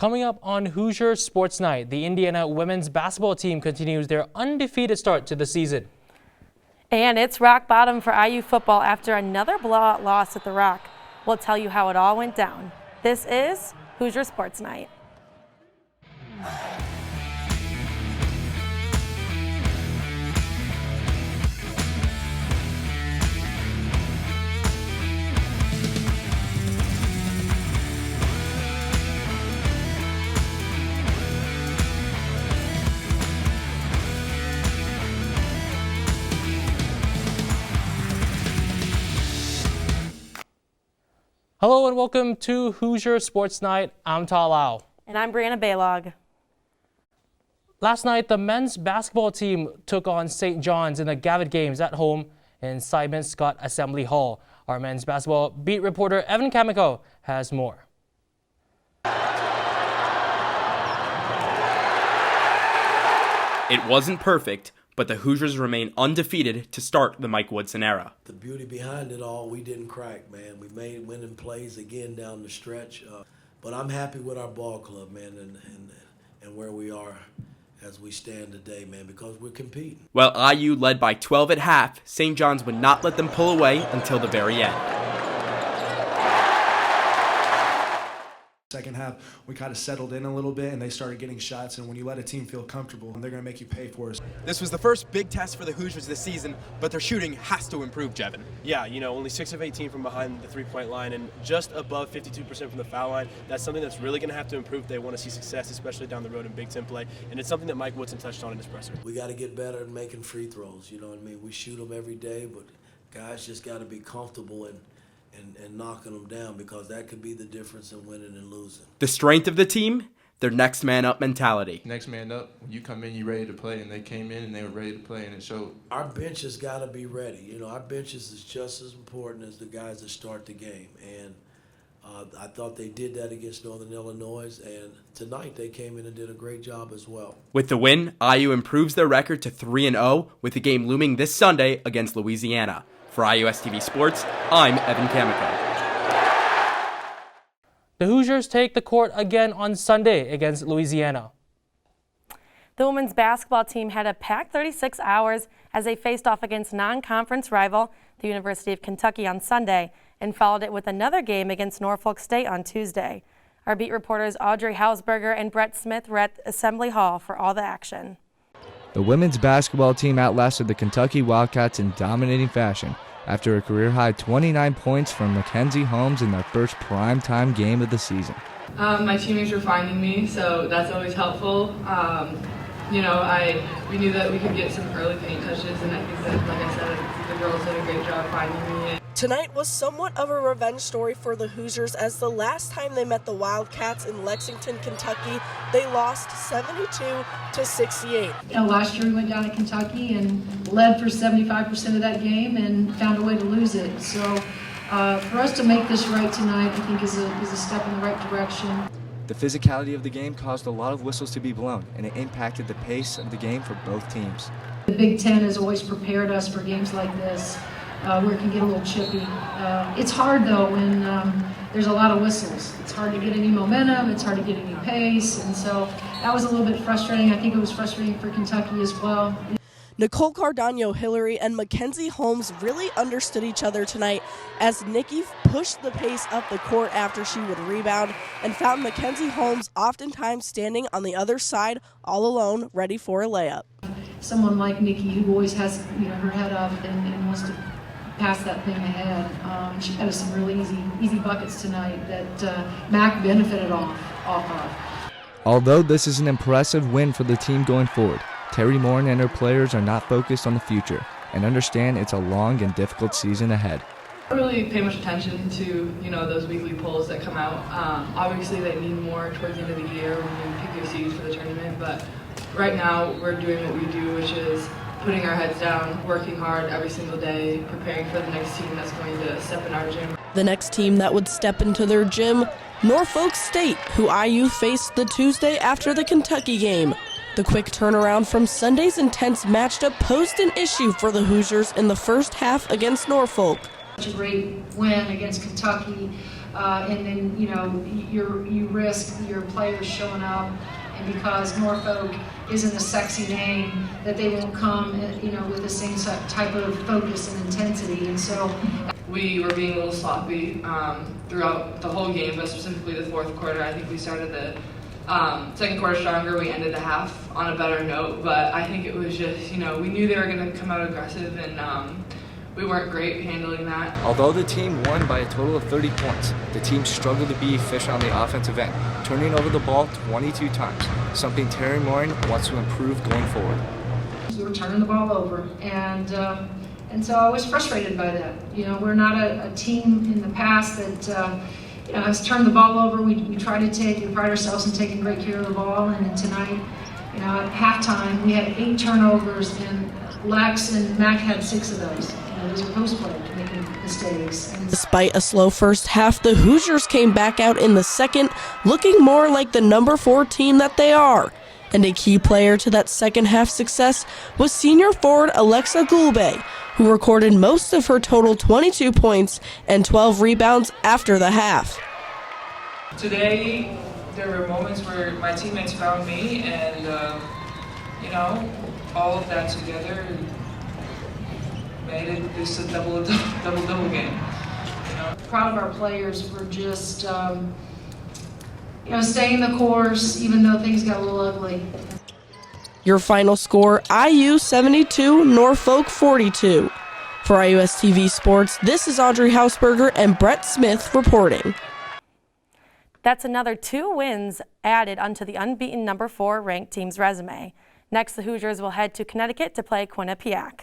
Coming up on Hoosier Sports Night, the Indiana women's basketball team continues their undefeated start to the season. And it's rock bottom for IU football after another blowout loss at the Rock. We'll tell you how it all went down. This is Hoosier Sports Night. Hello and welcome to Hoosier Sports Night. I'm Ta Lau. And I'm Brianna Baylog. Last night, the men's basketball team took on St. John's in the Gavitt Games at home in Simon Scott Assembly Hall. Our men's basketball beat reporter Evan Kamiko has more. It wasn't perfect, but the Hoosiers remain undefeated to start the Mike Woodson era. The beauty behind it all, we didn't crack, man. We made winning plays again down the stretch. But I'm happy with our ball club, man, and where we are as we stand today, man, because we're competing. While IU led by 12 at half, St. John's would not let them pull away until the very end. Second half, we kind of settled in a little bit and they started getting shots, and when you let a team feel comfortable, they're going to make you pay for it. This was the first big test for the Hoosiers this season, but their shooting has to improve, Jevin. Yeah, only 6 of 18 from behind the three-point line and just above 52% from the foul line. That's something that's really going to have to improve if they want to see success, especially down the road in Big Ten play, and it's something that Mike Woodson touched on in his presser. We got to get better at making free throws, you know what I mean? We shoot them every day, but guys just got to be comfortable and knocking them down, because that could be the difference in winning and losing. The strength of the team, their next man up mentality. Next man up, when you come in, you're ready to play, and they came in and they were ready to play, and it showed. Our bench has got to be ready. Our benches is just as important as the guys that start the game, and I thought they did that against Northern Illinois, and tonight they came in and did a great job as well. With the win, IU improves their record to 3-0, with the game looming this Sunday against Louisiana. For IUS TV Sports, I'm Evan Kamiko. The Hoosiers take the court again on Sunday against Louisiana. The women's basketball team had a packed 36 hours as they faced off against non-conference rival, the University of Kentucky, on Sunday, and followed it with another game against Norfolk State on Tuesday. Our beat reporters Audrey Hausberger and Brett Smith were at Assembly Hall for all the action. The women's basketball team outlasted the Kentucky Wildcats in dominating fashion after a career-high 29 points from Mackenzie Holmes in their first primetime game of the season. My teammates were finding me, so that's always helpful. We knew that we could get some early paint touches, and I think that, like I said, the girls did a great job finding me. Tonight was somewhat of a revenge story for the Hoosiers, as the last time they met the Wildcats in Lexington, Kentucky, they lost 72-68. Last year we went down to Kentucky and led for 75% of that game and found a way to lose it. So for us to make this right tonight, I think is a step in the right direction. The physicality of the game caused a lot of whistles to be blown, and it impacted the pace of the game for both teams. The Big Ten has always prepared us for games like this, where it can get a little chippy. It's hard, though, when there's a lot of whistles. It's hard to get any momentum, it's hard to get any pace, and so that was a little bit frustrating. I think it was frustrating for Kentucky as well. Nicole Cardano-Hillary and Mackenzie Holmes really understood each other tonight, as Nikki pushed the pace up the court after she would rebound and found Mackenzie Holmes oftentimes standing on the other side all alone, ready for a layup. Someone like Nikki, who always has her head up and wants to pass that thing ahead. She had some really easy buckets tonight that Mac benefited off of. Although this is an impressive win for the team going forward, Terry Morin and her players are not focused on the future and understand it's a long and difficult season ahead. I don't really pay much attention to those weekly polls that come out. Obviously they need more towards the end of the year when you pick your seeds for the tournament, but right now we're doing what we do, which is putting our heads down, working hard every single day, preparing for the next team that's going to step in our gym. The next team that would step into their gym, Norfolk State, who IU faced the Tuesday after the Kentucky game. The quick turnaround from Sunday's intense matchup posed an issue for the Hoosiers in the first half against Norfolk. Such a great win against Kentucky. and then you risk your players showing up, and because Norfolk isn't a sexy name, that they won't come with the same type of focus and intensity. And so we were being a little sloppy throughout the whole game, but specifically the fourth quarter. I think we started the second quarter stronger. We ended the half on a better note, but I think it was just, we knew they were going to come out aggressive, and we weren't great handling that. Although the team won by a total of 30 points, the team struggled to be efficient on the offensive end, turning over the ball 22 times, something Terry Morin wants to improve going forward. We were turning the ball over, and so I was frustrated by that. We're not a team in the past that has turned the ball over. We pride ourselves in taking great care of the ball, and tonight, at halftime, we had 8 turnovers, and Lex and Mac had 6 of those. Those are post players making mistakes. Despite a slow first half, the Hoosiers came back out in the second, looking more like the number 4 team that they are. And a key player to that second half success was senior forward Alexa Gulbe, who recorded most of her total 22 points and 12 rebounds after the half. Today, there were moments where my teammates found me, and all of that together made it just a double game. Proud of our players for just staying the course, even though things got a little ugly. Your final score, IU 72, Norfolk 42. For IUS TV Sports, this is Audrey Hausberger and Brett Smith reporting. That's another 2 wins added onto the unbeaten number 4 ranked team's resume. Next, the Hoosiers will head to Connecticut to play Quinnipiac.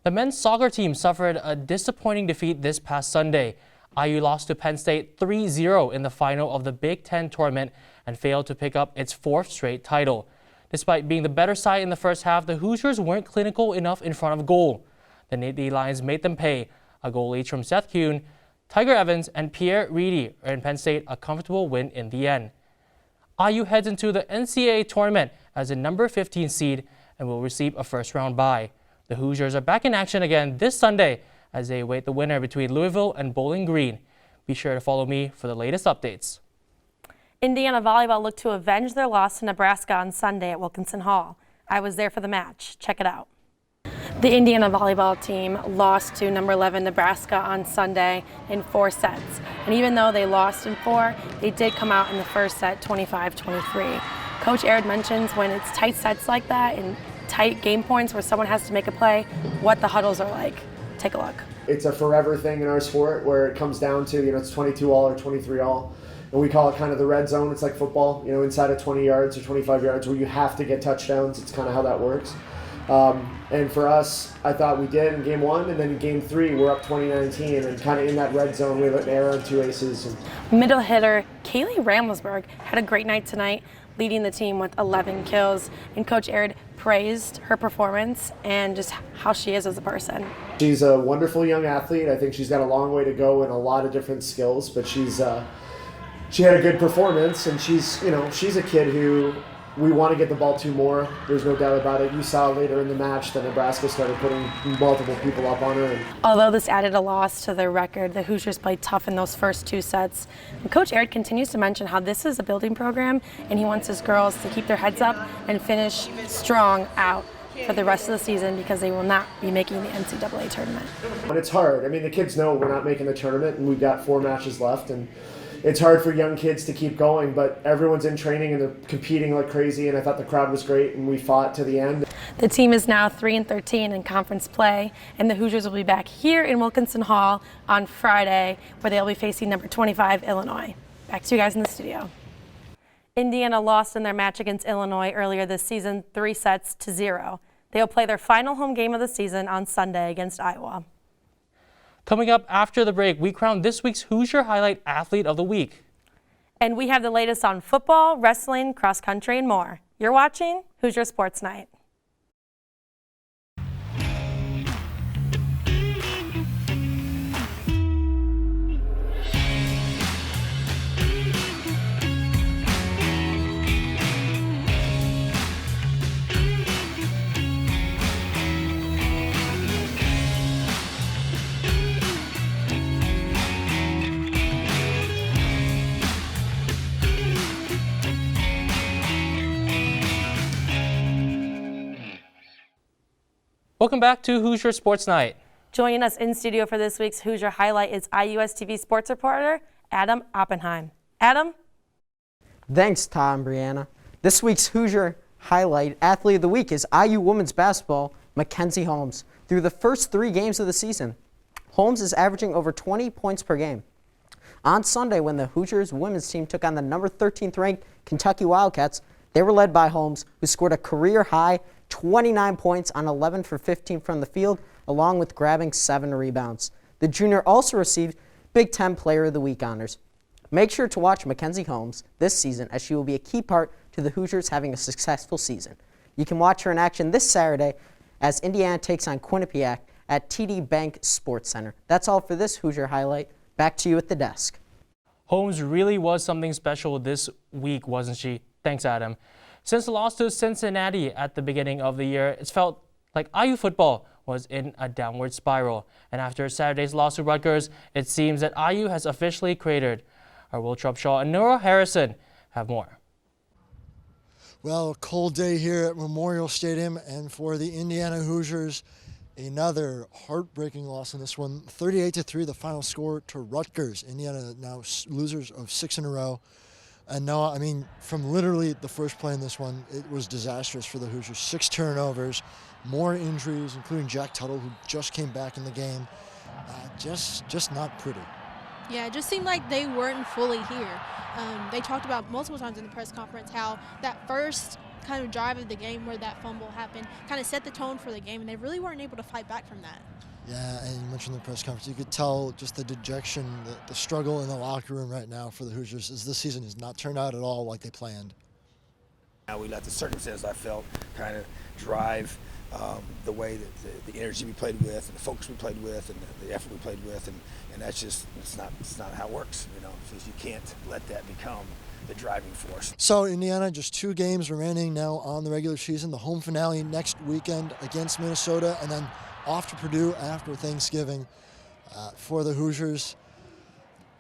The men's soccer team suffered a disappointing defeat this past Sunday. IU lost to Penn State 3-0 in the final of the Big Ten tournament and failed to pick up its 4th straight title. Despite being the better side in the first half, the Hoosiers weren't clinical enough in front of goal. The Navy Lions made them pay. A goal each from Seth Kuhn, Tiger Evans, and Pierre Reedy earned Penn State a comfortable win in the end. IU heads into the NCAA tournament as a number 15 seed and will receive a first-round bye. The Hoosiers are back in action again this Sunday as they await the winner between Louisville and Bowling Green. Be sure to follow me for the latest updates. Indiana volleyball looked to avenge their loss to Nebraska on Sunday at Wilkinson Hall. I was there for the match. Check it out. The Indiana volleyball team lost to number 11 Nebraska on Sunday in 4 sets. And even though they lost in 4, they did come out in the first set 25-23. Coach Aird mentions when it's tight sets like that and tight game points where someone has to make a play, what the huddles are like. Take a look. It's a forever thing in our sport where it comes down to, it's 22 all or 23 all. And we call it kind of the red zone. It's like football, inside of 20 yards or 25 yards where you have to get touchdowns. It's kind of how that works. And for us, I thought we did in game 1, and then in game 3, we're up 20-19, and kind of in that red zone, we have an error on 2 aces. Middle hitter Kaylee Ramelsberg had a great night tonight, leading the team with 11 kills, and Coach Aird praised her performance and just how she is as a person. She's a wonderful young athlete. I think she's got a long way to go in a lot of different skills, but she had a good performance, and she's a kid who we want to get the ball to more. There's no doubt about it. You saw later in the match that Nebraska started putting multiple people up on her. Although this added a loss to their record, the Hoosiers played tough in those first 2 sets. And Coach Aird continues to mention how this is a building program, and he wants his girls to keep their heads up and finish strong out for the rest of the season because they will not be making the NCAA tournament. And it's hard. The kids know we're not making the tournament, and we've got 4 matches left, and it's hard for young kids to keep going, but everyone's in training and they're competing like crazy, and I thought the crowd was great, and we fought to the end. The team is now 3-13 in conference play, and the Hoosiers will be back here in Wilkinson Hall on Friday, where they'll be facing number 25 Illinois. Back to you guys in the studio. Indiana lost in their match against Illinois earlier this season, 3-0. They will play their final home game of the season on Sunday against Iowa. Coming up after the break, we crown this week's Hoosier Highlight Athlete of the Week. And we have the latest on football, wrestling, cross country, and more. You're watching Hoosier Sports Nite. Welcome back to Hoosier Sports Night. Joining us in studio for this week's Hoosier Highlight is IUS TV sports reporter Adam Oppenheim. Adam? Thanks, Tom and Brianna. This week's Hoosier Highlight Athlete of the Week is IU women's basketball, Mackenzie Holmes. Through the first 3 games of the season, Holmes is averaging over 20 points per game. On Sunday, when the Hoosiers women's team took on the number 13th ranked Kentucky Wildcats, they were led by Holmes, who scored a career-high 29 points on 11 for 15 from the field, along with grabbing 7 rebounds. The junior also received Big Ten Player of the Week honors. Make sure to watch Mackenzie Holmes this season, as she will be a key part to the Hoosiers having a successful season. You can watch her in action this Saturday as Indiana takes on Quinnipiac at TD Bank Sports Center. That's all for this Hoosier Highlight. Back to you at the desk. Holmes really was something special this week, wasn't she? Thanks, Adam. Since the loss to Cincinnati at the beginning of the year, it's felt like IU football was in a downward spiral. And after Saturday's loss to Rutgers, it seems that IU has officially cratered. Our Will Trubshaw and Nora Harrison have more. Well, a cold day here at Memorial Stadium, and for the Indiana Hoosiers, another heartbreaking loss in this one. 38-3, the final score to Rutgers. Indiana now losers of 6 in a row. And no, I mean, from literally the first play in this one, it was disastrous for the Hoosiers. 6 turnovers, more injuries, including Jack Tuttle, who just came back in the game. Just not pretty. Yeah, it just seemed like they weren't fully here. They talked about multiple times in the press conference how that first kind of drive of the game where that fumble happened kind of set the tone for the game, and they really weren't able to fight back from that. Yeah, and you mentioned the press conference. You could tell just the dejection, the struggle in the locker room right now for the Hoosiers, as this season has not turned out at all like they planned. Now we let the circumstances, I felt, kind of drive the way that the energy we played with, and the focus we played with, and the effort we played with, and that's just it's not how it works, you know. Because you can't let that become the driving force. So Indiana, just 2 games remaining now on the regular season. The home finale next weekend against Minnesota, and then off to Purdue after Thanksgiving. For the Hoosiers,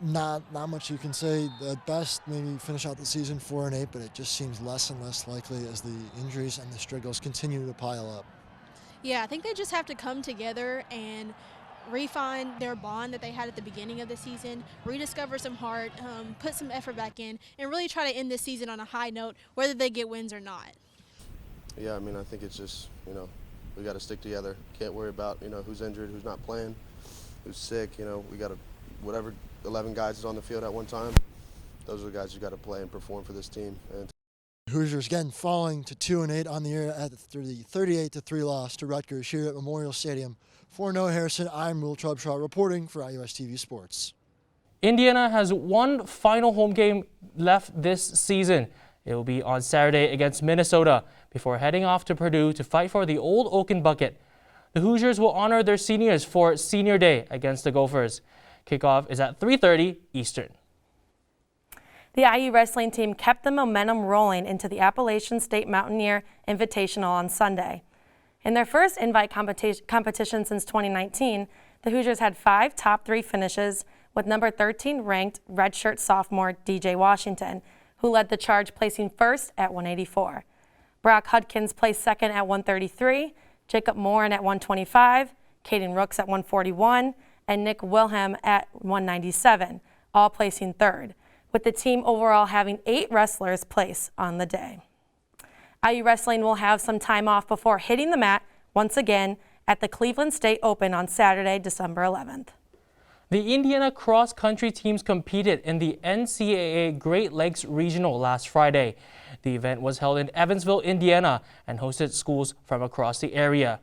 not much you can say. At best, maybe finish out the season 4-8, but it just seems less and less likely as the injuries and the struggles continue to pile up. Yeah, I think they just have to come together and refine their bond that they had at the beginning of the season, rediscover some heart, put some effort back in, and really try to end this season on a high note, whether they get wins or not. Yeah, I mean, I think it's just, we got to stick together. Can't worry about, who's injured, who's not playing, who's sick. We got to, whatever 11 guys is on the field at one time, those are the guys who got to play and perform for this team. And Hoosiers again falling to 2-8 on the year after the 38-3 loss to Rutgers here at Memorial Stadium. For Noah Harrison, I'm Will Trubshaw reporting for IUS TV Sports. Indiana has one final home game left this season. It will be on Saturday against Minnesota before heading off to Purdue to fight for the Old Oaken Bucket. The Hoosiers will honor their seniors for Senior Day against the Gophers. Kickoff is at 3:30 Eastern. The IU wrestling team kept the momentum rolling into the Appalachian State Mountaineer Invitational on Sunday. In their first invite competition since 2019, the Hoosiers had 5 top 3 finishes, with number 13 ranked redshirt sophomore DJ Washington, who led the charge, placing first at 184. Brock Hudkins placed second at 133, Jacob Morin at 125, Caden Rooks at 141, and Nick Wilhelm at 197, all placing third, with the team overall having 8 wrestlers place on the day. IU wrestling will have some time off before hitting the mat once again at the Cleveland State Open on Saturday, December 11th. The Indiana cross-country teams competed in the NCAA Great Lakes Regional last Friday. The event was held in Evansville, Indiana, and hosted schools from across the area.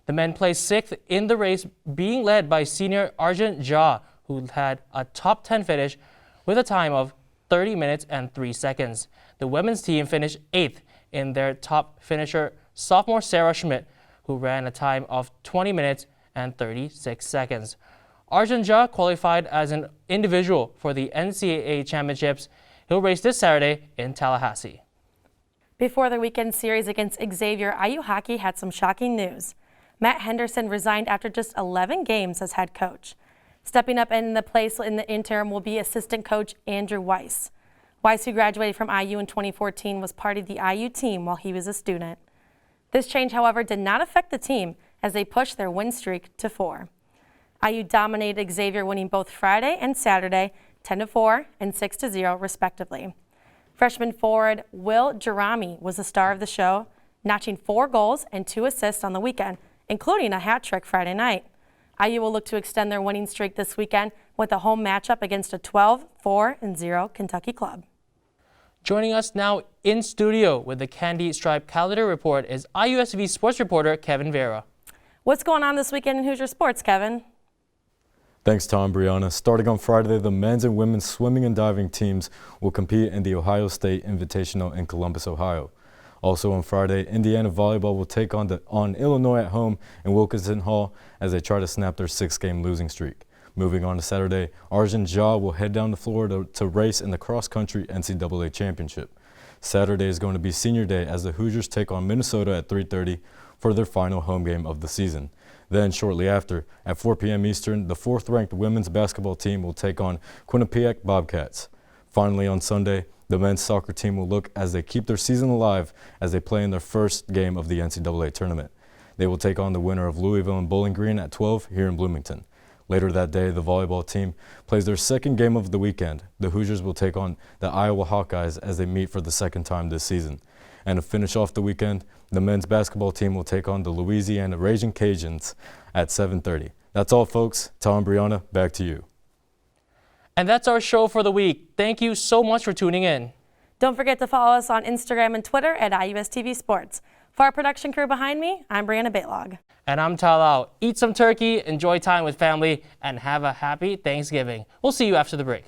The men placed 6th in the race, being led by senior Arjun Jha, who had a top 10 finish with a time of 30 minutes and 3 seconds. The women's team finished 8th in their top finisher, sophomore Sarah Schmidt, who ran a time of 20 minutes and 36 seconds. Arjun Jha qualified as an individual for the NCAA Championships. He'll race this Saturday in Tallahassee. Before the weekend series against Xavier, IU hockey had some shocking news. Matt Henderson resigned after just 11 games as head coach. Stepping up in the place in the interim will be assistant coach Andrew Weiss. Weiss, who graduated from IU in 2014, was part of the IU team while he was a student. This change, however, did not affect the team, as they push their win streak to 4. IU dominated Xavier, winning both Friday and Saturday 10-4 and 6-0 respectively. Freshman forward Will Jerami was the star of the show, notching 4 goals and 2 assists on the weekend, including a hat trick Friday night. IU will look to extend their winning streak this weekend with a home matchup against a 12-4-0 Kentucky club. Joining us now in studio with the Candy Stripe Calendar Report is IUSTV sports reporter Kevin Vera. What's going on this weekend in Hoosier Sports, Kevin? Thanks, Tom. Brianna. Starting on Friday, the men's and women's swimming and diving teams will compete in the Ohio State Invitational in Columbus, Ohio. Also on Friday, Indiana volleyball will take on Illinois at home in Wilkinson Hall as they try to snap their 6-game losing streak. Moving on to Saturday, Arjun Jha will head down to Florida to race in the cross-country NCAA championship. Saturday is going to be senior day as the Hoosiers take on Minnesota at 3:30 for their final home game of the season. Then, shortly after, at 4 p.m. Eastern, the 4th-ranked women's basketball team will take on Quinnipiac Bobcats. Finally, on Sunday, the men's soccer team will look as they keep their season alive as they play in their first game of the NCAA tournament. They will take on the winner of Louisville and Bowling Green at 12 here in Bloomington. Later that day, the volleyball team plays their second game of the weekend. The Hoosiers will take on the Iowa Hawkeyes as they meet for the second time this season. And to finish off the weekend, the men's basketball team will take on the Louisiana Raging Cajuns at 7:30. That's all, folks. Tom, Brianna, back to you. And that's our show for the week. Thank you so much for tuning in. Don't forget to follow us on Instagram and Twitter at IUSTV Sports. For our production crew behind me, I'm Brianna Baitlog. And I'm Talau. Eat some turkey, enjoy time with family, and have a happy Thanksgiving. We'll see you after the break.